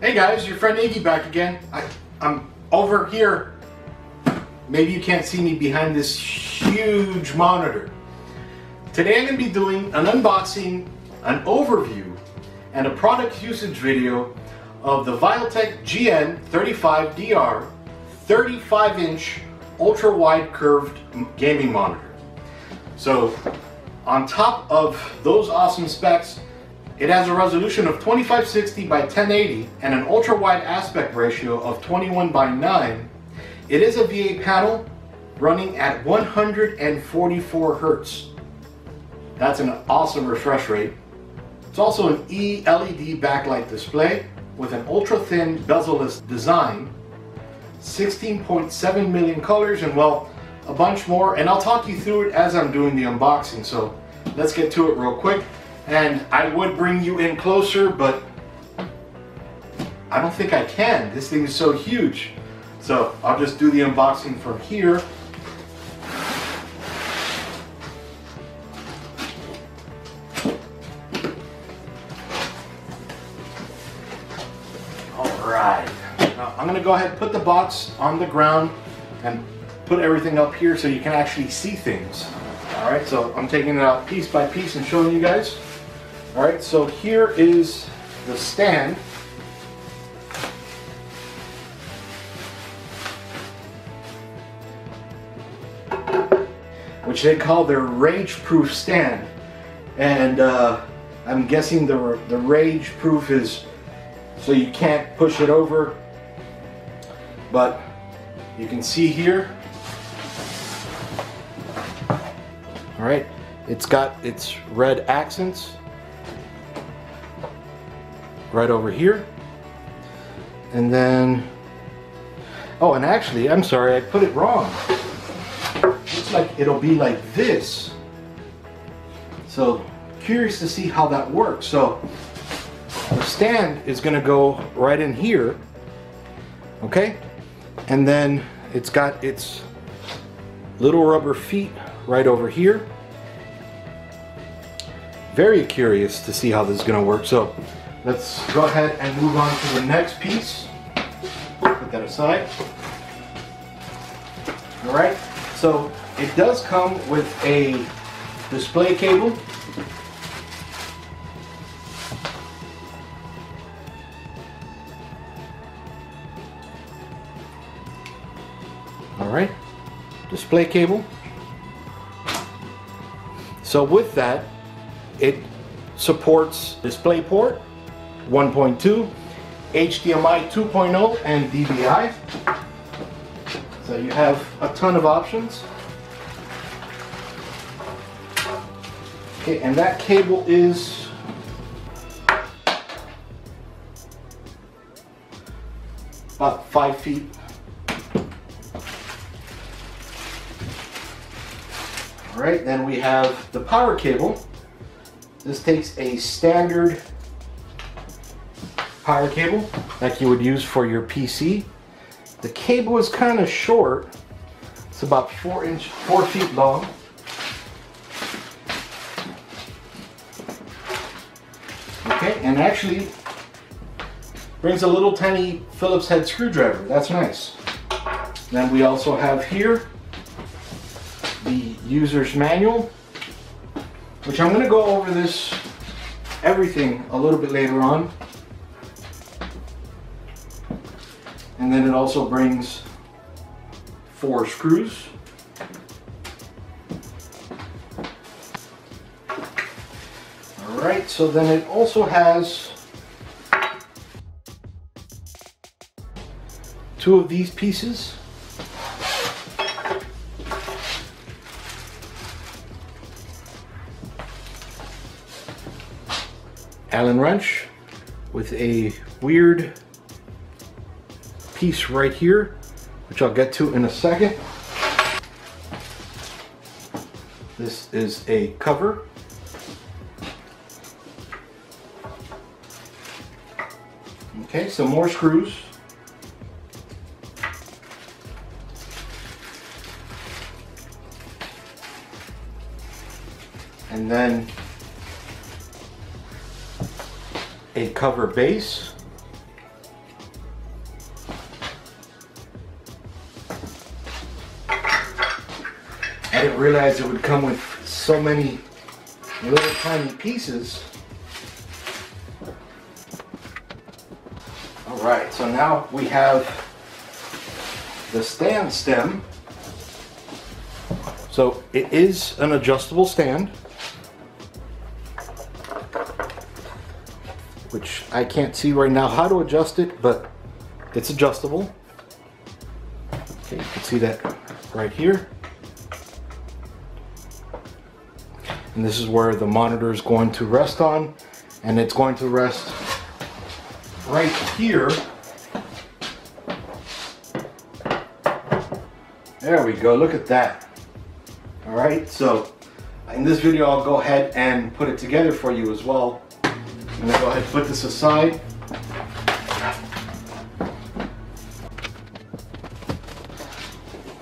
Hey guys, your friend Iggy back again. I'm over here. Maybe you can't see me behind this huge monitor. Today I'm going to be doing an unboxing, an overview, and a product usage video of the Viotek GN35DR 35-inch ultra-wide curved gaming monitor. So on top of those awesome specs, it has a resolution of 2560 by 1080 and an ultra-wide aspect ratio of 21:9. It is a VA panel running at 144 Hertz. That's an awesome refresh rate. It's also an eLED backlight display with an ultra-thin bezel-less design, 16.7 million colors, and well, a bunch more. And I'll talk you through it as I'm doing the unboxing. So let's get to it real quick. And I would bring you in closer, but I don't think I can. This thing is so huge. So I'll just do the unboxing from here. Alright. Now I'm going to go ahead and put the box on the ground and put everything up here so you can actually see things. Alright, so I'm taking it out piece by piece and showing you guys. Alright, so here is the stand. Which they call their rage-proof stand. And I'm guessing the rage-proof is so you can't push it over. But you can see here. Alright, it's got its red accents right over here. And then, oh, and actually, I'm sorry, I put it wrong. Looks like it'll be like this. So, curious to see how that works. So, the stand is going to go right in here. Okay? And then it's got its little rubber feet right over here. Very curious to see how this is going to work. So let's go ahead and move on to the next piece. Put that aside. Alright, so it does come with a display cable. Alright, display cable. So with that, it supports DisplayPort 1.2, HDMI 2.0, and DVI. So you have a ton of options. Okay, and that cable is about 5 feet. Alright, then we have the power cable. This takes a standard power cable like you would use for your PC. The cable is kind of short. It's about 4 feet long. Okay, and actually brings a little tiny Phillips head screwdriver. That's nice. Then we also have here the user's manual, which I'm going to go over this everything a little bit later on. And then it also brings 4 screws. Alright, so then it also has 2 of these pieces. Allen wrench with a weird piece right here, which I'll get to in a second. This is a cover. Okay, some more screws. And then a cover base. I didn't realize it would come with so many little tiny pieces. Alright, so now we have the stand stem. So it is an adjustable stand, which I can't see right now how to adjust it, but it's adjustable. Okay, you can see that right here. And this is where the monitor is going to rest on, and it's going to rest right here. There we go, look at that. All right, so in this video I'll go ahead and put it together for you as well. I'm gonna go ahead and put this aside.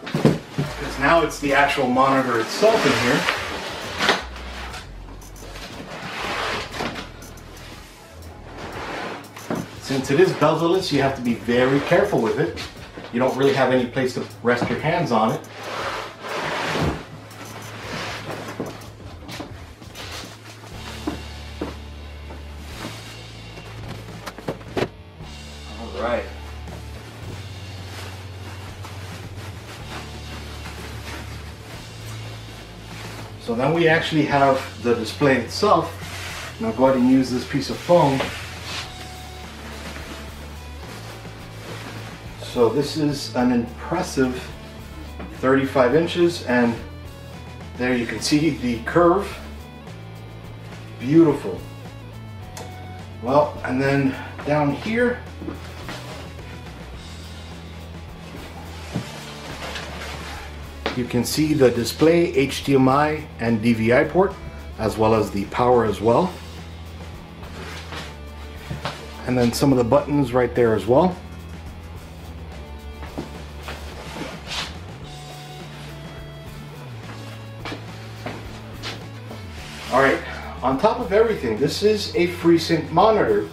Because now it's the actual monitor itself in here. Since it is bezel-less, you have to be very careful with it. You don't really have any place to rest your hands on it. All right. So then we actually have the display itself. Now go ahead and use this piece of foam. So this is an impressive 35 inches, and there you can see the curve. Beautiful. Well, and then down here, you can see the display, HDMI and DVI port, as well as the power as well. And then some of the buttons right there as well. Alright, on top of everything, this is a FreeSync monitor,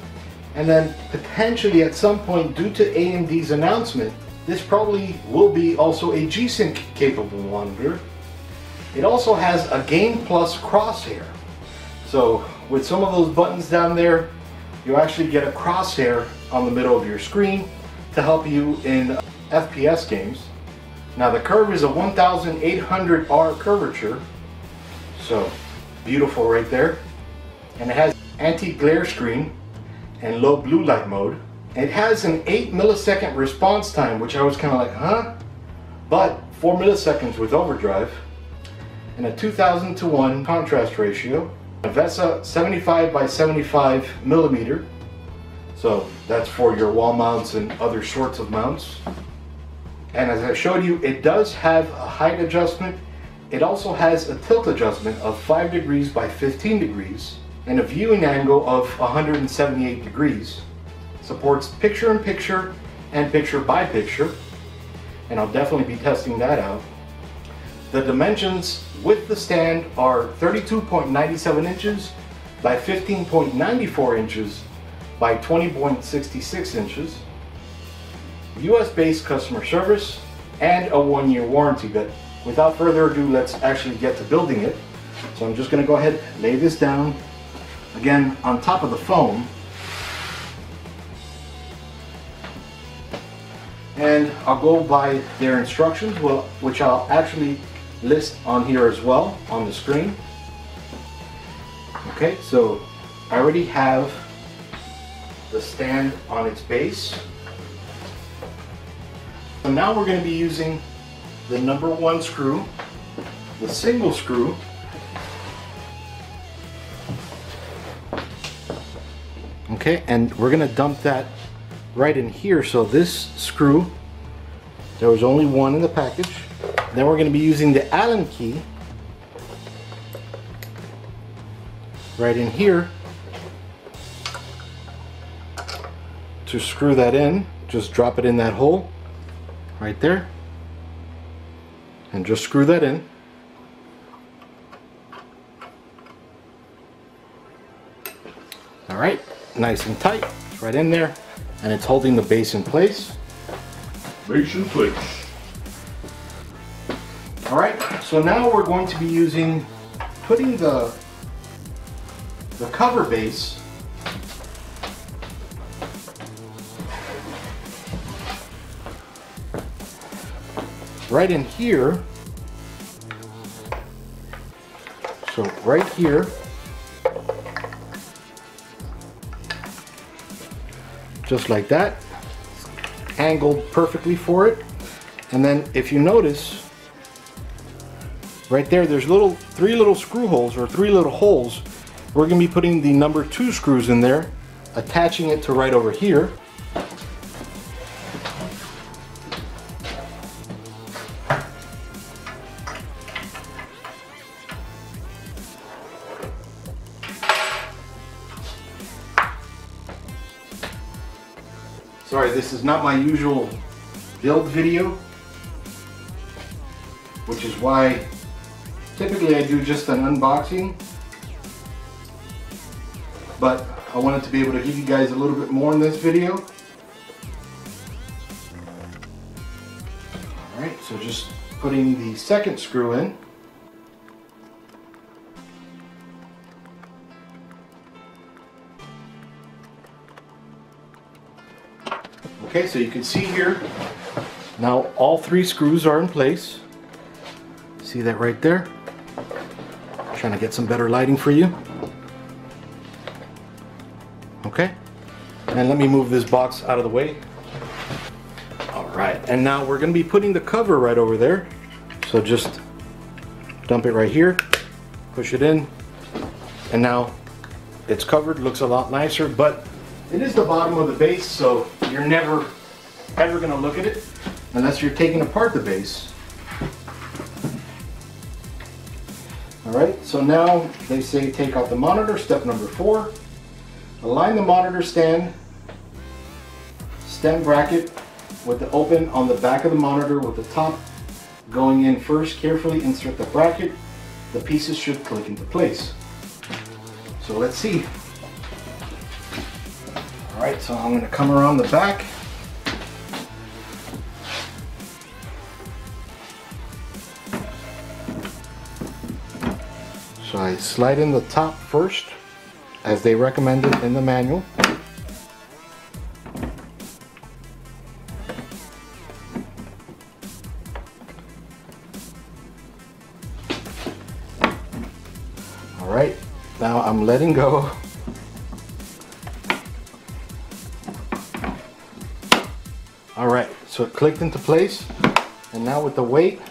and then potentially at some point, due to AMD's announcement, this probably will be also a G-Sync capable monitor. It also has a Game Plus crosshair. So with some of those buttons down there, you actually get a crosshair on the middle of your screen to help you in FPS games. Now the curve is a 1800R curvature, so beautiful right there. And it has anti-glare screen and low blue light mode. It has an 8 millisecond response time, which I was kind of like, huh? But 4 milliseconds with overdrive, and a 2000:1 contrast ratio. A VESA 75 by 75 millimeter. So that's for your wall mounts and other sorts of mounts. And as I showed you, it does have a height adjustment. It also has a tilt adjustment of 5 degrees by 15 degrees and a viewing angle of 178 degrees. Supports picture-in-picture and picture-by-picture, and I'll definitely be testing that out. The dimensions with the stand are 32.97 inches by 15.94 inches by 20.66 inches. US-based customer service and a 1-year warranty. But without further ado, let's actually get to building it. So I'm just going to go ahead and lay this down again on top of the foam. And I'll go by their instructions, which I'll actually list on here as well on the screen. Okay, so I already have the stand on its base. So now we're going to be using the #1 screw, the single screw. Okay, and we're going to dump that right in here. So this screw, there was only one in the package. Then we're going to be using the Allen key right in here to screw that in. Just drop it in that hole right there and just screw that in. All right, nice and tight, it's right in there, and it's holding the base in place. Base in place. All right, So now we're going to be putting the cover base right in here. So right here, just like that, angled perfectly for it. And then if you notice, right there, there's three little screw holes, or 3 little holes. We're going to be putting the number 2 screws in there, attaching it to right over here. Sorry, this is not my usual build video, which is why typically I do just an unboxing, but I wanted to be able to give you guys a little bit more in this video. Alright, so just putting the second screw in. Okay, so you can see here, now all 3 screws are in place. See that right there? Trying to get some better lighting for you. Okay, and let me move this box out of the way. Alright, and now we're going to be putting the cover right over there. So just dump it right here, push it in, and now it's covered. Looks a lot nicer, but it is the bottom of the base, so you're never ever going to look at it unless you're taking apart the base. Alright, so now they say take out the monitor, step number 4. Align the monitor stand stem bracket with the open on the back of the monitor with the top going in first. Carefully insert the bracket. The pieces should click into place. So let's see. Alright, so I'm going to come around the back. So I slide in the top first, as they recommended in the manual. Alright, now I'm letting go. Alright, so it clicked into place, and now with the weight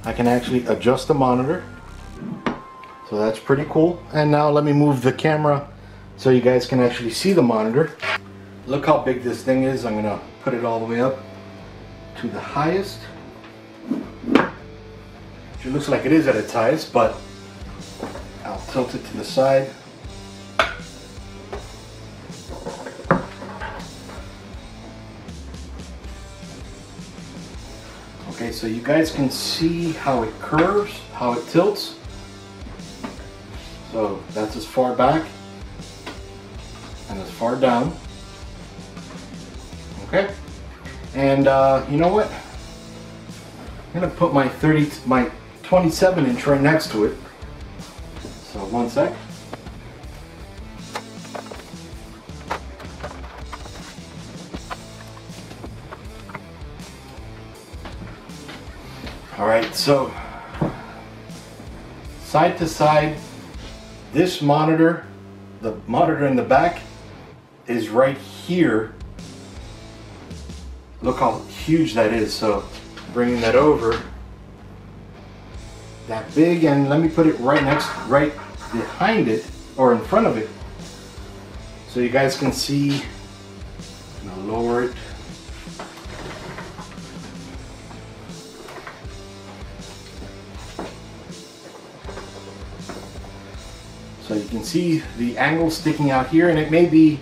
I can actually adjust the monitor. So that's pretty cool. And now let me move the camera so you guys can actually see the monitor. Look how big this thing is. I'm gonna put it all the way up to the highest. It looks like it is at its highest, but I'll tilt it to the side. Okay, so you guys can see how it curves, how it tilts. So that's as far back and as far down. Okay, and you know what? I'm gonna put my 27-inch right next to it. So one sec. All right, so side to side. This monitor, the monitor in the back, is right here. Look how huge that is. So bringing that over, that big, and let me put it right behind it, or in front of it, so you guys can see. I'm gonna lower it. So you can see the angle sticking out here, and it may be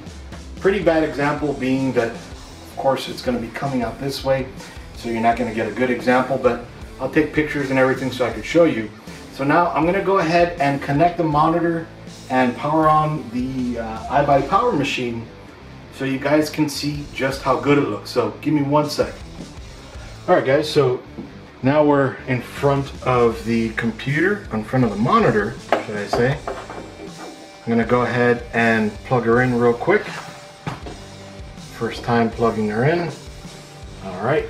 a pretty bad example, being that of course it's going to be coming out this way, so you're not going to get a good example, but I'll take pictures and everything so I can show you. So now I'm going to go ahead and connect the monitor and power on the iBuyPower machine so you guys can see just how good it looks. So give me one sec. Alright guys, so now we're in front of the computer, in front of the monitor, should I say. I'm gonna go ahead and plug her in real quick. First time plugging her in. All right.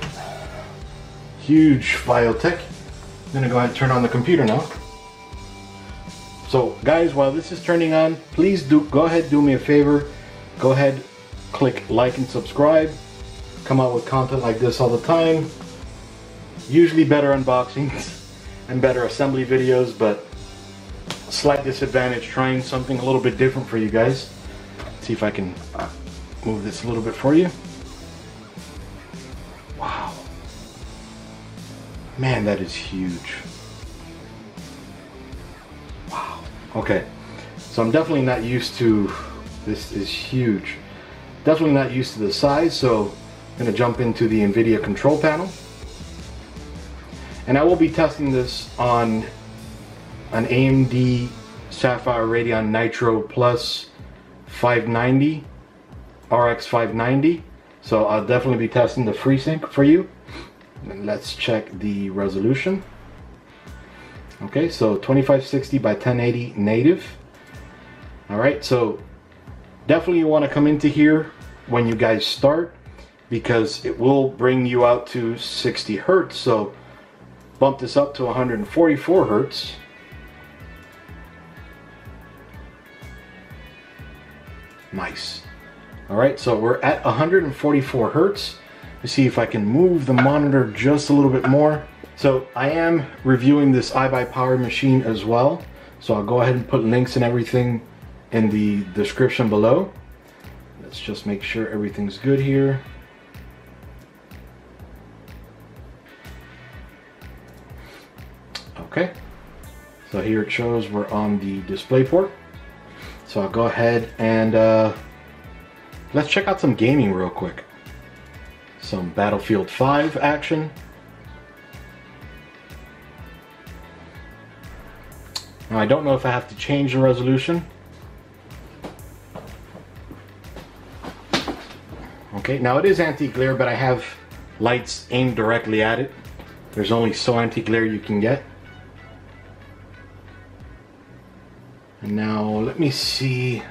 Huge Viotek. I'm gonna go ahead and turn on the computer now. So guys, while this is turning on, please go ahead, do me a favor. Go ahead, click like and subscribe. Come out with content like this all the time. Usually better unboxings and better assembly videos, but slight disadvantage trying something a little bit different for you guys. Let's see if I can move this a little bit for you. Wow. Man, that is huge. Wow. Okay. So I'm definitely not used to, this is huge. Definitely not used to the size, so I'm going to jump into the NVIDIA control panel. And I will be testing this on an AMD Sapphire Radeon Nitro Plus 590, RX 590. So I'll definitely be testing the FreeSync for you. And let's check the resolution. Okay, so 2560 by 1080 native. Alright, so definitely you want to come into here when you guys start, because it will bring you out to 60 Hertz. So bump this up to 144 Hertz. Nice. Alright, so we're at 144 Hertz. Let's see if I can move the monitor just a little bit more. So I am reviewing this iBuyPower machine as well. So I'll go ahead and put links and everything in the description below. Let's just make sure everything's good here. Okay, so here it shows we're on the display port. So I'll go ahead and let's check out some gaming real quick. Some Battlefield 5 action. Now I don't know if I have to change the resolution. Okay, now it is anti-glare, but I have lights aimed directly at it. There's only so anti-glare you can get. And now let me see.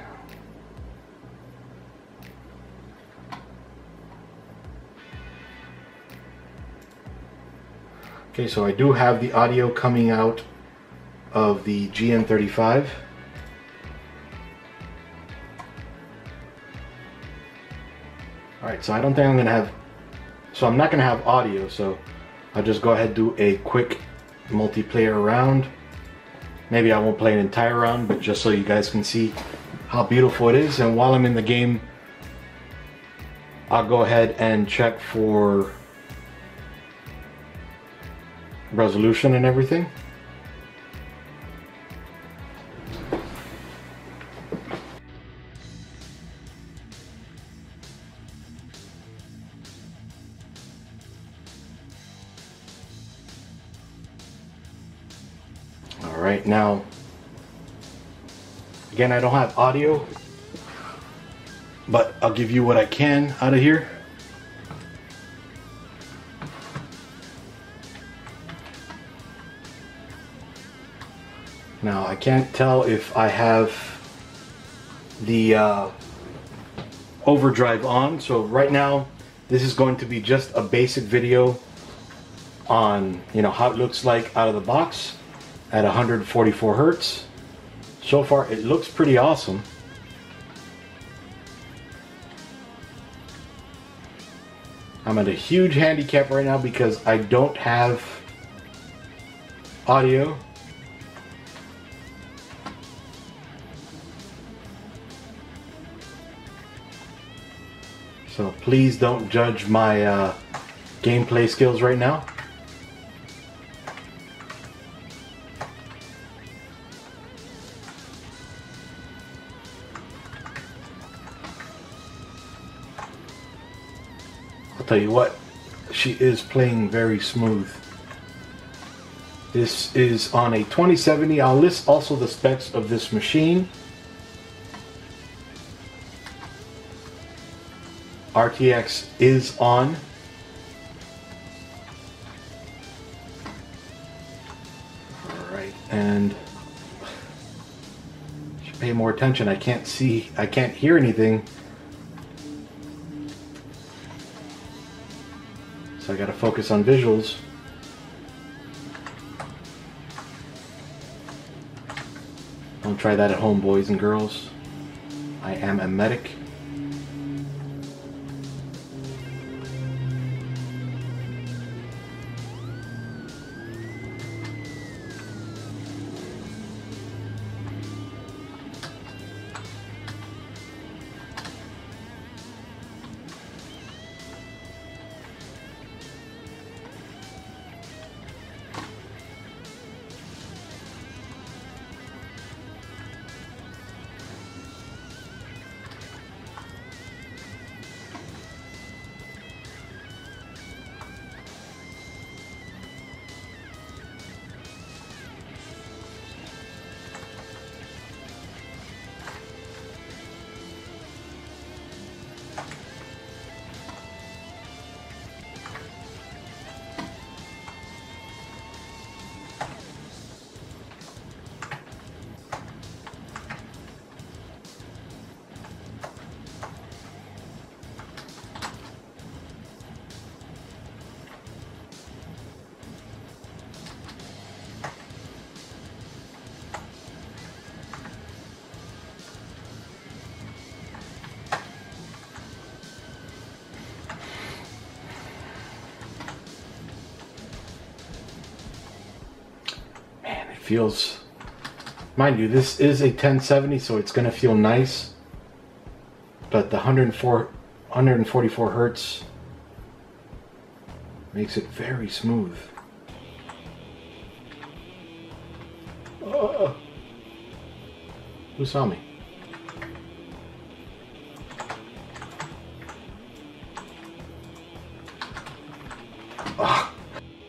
Okay, so I do have the audio coming out of the GN35. Alright, so I don't think I'm gonna have, so I'm not gonna have audio, so I'll just go ahead and do a quick multiplayer round. Maybe I won't play an entire round, but just so you guys can see how beautiful it is. And while I'm in the game, I'll go ahead and check for resolution and everything. Alright, now, again, I don't have audio, but I'll give you what I can out of here. Now, I can't tell if I have the overdrive on, so right now, this is going to be just a basic video on, you know, how it looks like out of the box at 144 Hertz. So far it looks pretty awesome. I'm at a huge handicap right now because I don't have audio. So please don't judge my gameplay skills right now. I'll tell you what, she is playing very smooth. This is on a 2070. I'll list also the specs of this machine. RTX is on. and should pay more attention. I can't hear anything. So I gotta focus on visuals. Don't try that at home, boys and girls. I am a medic. Feels, mind you, this is a 1070, so it's gonna feel nice, but the 144 hertz makes it very smooth. Who saw me?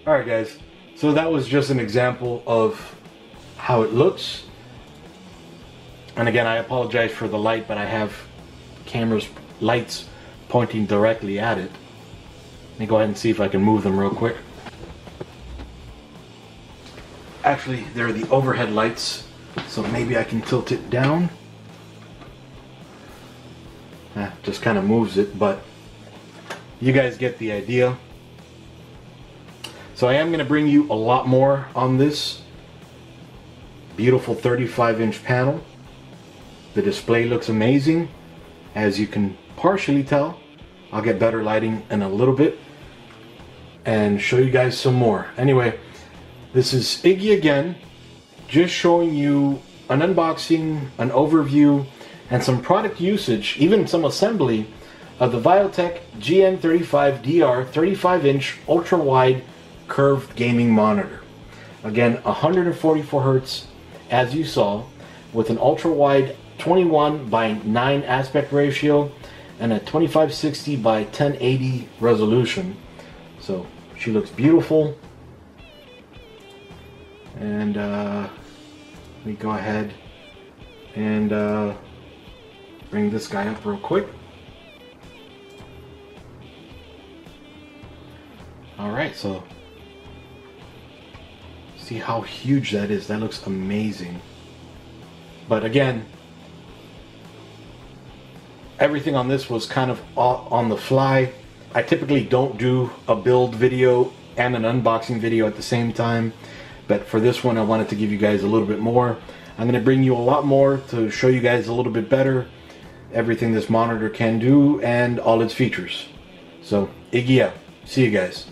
Alright guys, so that was just an example of how it looks. And again, I apologize for the light, but I have lights pointing directly at it. Let me go ahead and see if I can move them real quick. Actually, they're the overhead lights, so maybe I can tilt it down. Just kind of moves it, but you guys get the idea. So I am going to bring you a lot more on this beautiful 35-inch panel. The display looks amazing, as you can partially tell. I'll get better lighting in a little bit and show you guys some more. Anyway, this is Iggy again, just showing you an unboxing, an overview, and some product usage, even some assembly of the Viotek GN35DR 35-inch ultra-wide curved gaming monitor. Again, 144 hertz, as you saw, with an ultra-wide 21:9 aspect ratio and a 2560 by 1080 resolution. So she looks beautiful. And let me go ahead and bring this guy up real quick. Alright, so see how huge that is. That looks amazing. But again, everything on this was kind of on the fly. I typically don't do a build video and an unboxing video at the same time, but for this one I wanted to give you guys a little bit more. I'm going to bring you a lot more to show you guys a little bit better everything this monitor can do and all its features. So Iggy out. See you guys.